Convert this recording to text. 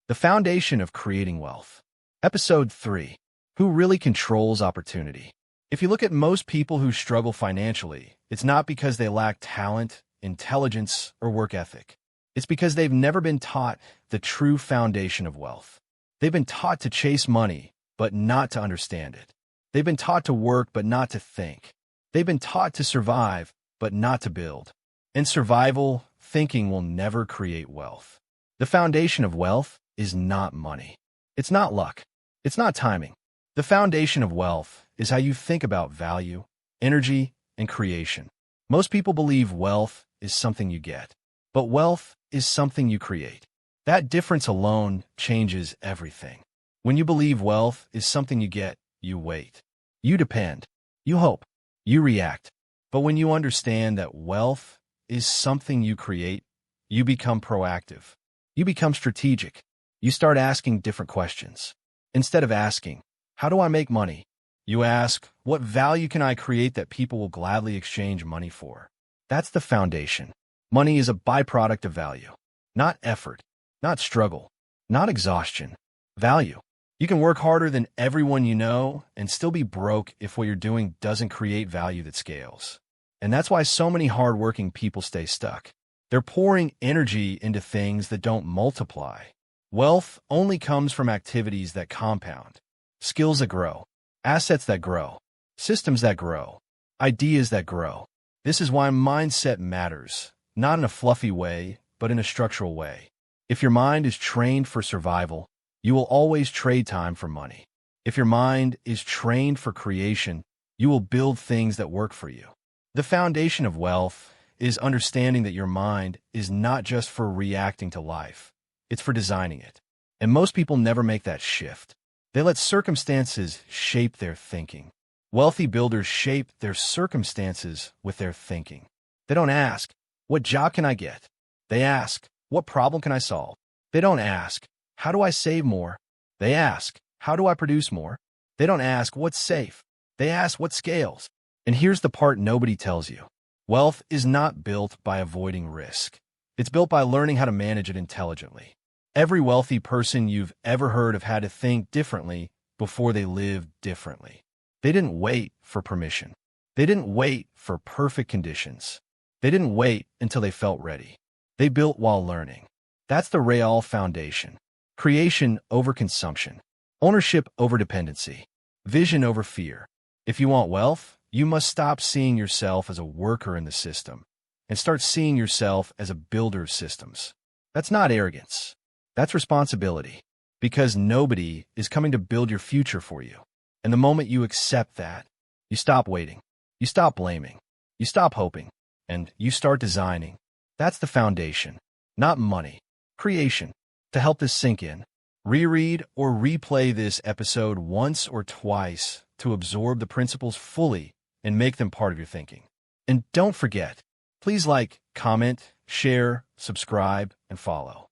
The Foundation of Creating Wealth. Episode 3. Who really controls opportunity? If you look at most people who struggle financially, it's not because they lack talent, intelligence, or work ethic. It's because they've never been taught the true foundation of wealth. They've been taught to chase money, but not to understand it. They've been taught to work, but not to think. They've been taught to survive, but not to build. In survival, thinking will never create wealth. The foundation of wealth is not money. It's not luck. It's not timing. The foundation of wealth is how you think about value, energy, and creation. Most people believe wealth is something you get, but wealth is something you create. That difference alone changes everything. When you believe wealth is something you get, you wait. You depend. You hope. You react. But when you understand that wealth is something you create, you become proactive. You become strategic. You start asking different questions. Instead of asking, how do I make money? You ask, what value can I create that people will gladly exchange money for? That's the foundation. Money is a byproduct of value. Not effort, not struggle, not exhaustion. Value. You can work harder than everyone you know and still be broke if what you're doing doesn't create value that scales. And that's why so many hardworking people stay stuck. They're pouring energy into things that don't multiply. Wealth only comes from activities that compound, skills that grow, assets that grow, systems that grow, ideas that grow. This is why mindset matters, not in a fluffy way, but in a structural way. If your mind is trained for survival, you will always trade time for money. If your mind is trained for creation, you will build things that work for you. The foundation of wealth is understanding that your mind is not just for reacting to life. It's for designing it. And most people never make that shift. They let circumstances shape their thinking. Wealthy builders shape their circumstances with their thinking. They don't ask, what job can I get? They ask, what problem can I solve? They don't ask, how do I save more? They ask, how do I produce more? They don't ask, what's safe? They ask, what scales? And here's the part nobody tells you. Wealth is not built by avoiding risk. It's built by learning how to manage it intelligently. Every wealthy person you've ever heard of had to think differently before they lived differently. They didn't wait for permission. They didn't wait for perfect conditions. They didn't wait until they felt ready. They built while learning. That's the real foundation. Creation over consumption. Ownership over dependency. Vision over fear. If you want wealth, you must stop seeing yourself as a worker in the system and start seeing yourself as a builder of systems. That's not arrogance. That's responsibility, because nobody is coming to build your future for you. And the moment you accept that, you stop waiting, you stop blaming, you stop hoping, and you start designing. That's the foundation, not money, creation. To help this sink in, reread or replay this episode once or twice to absorb the principles fully and make them part of your thinking. And don't forget, please like, comment, share, subscribe, and follow.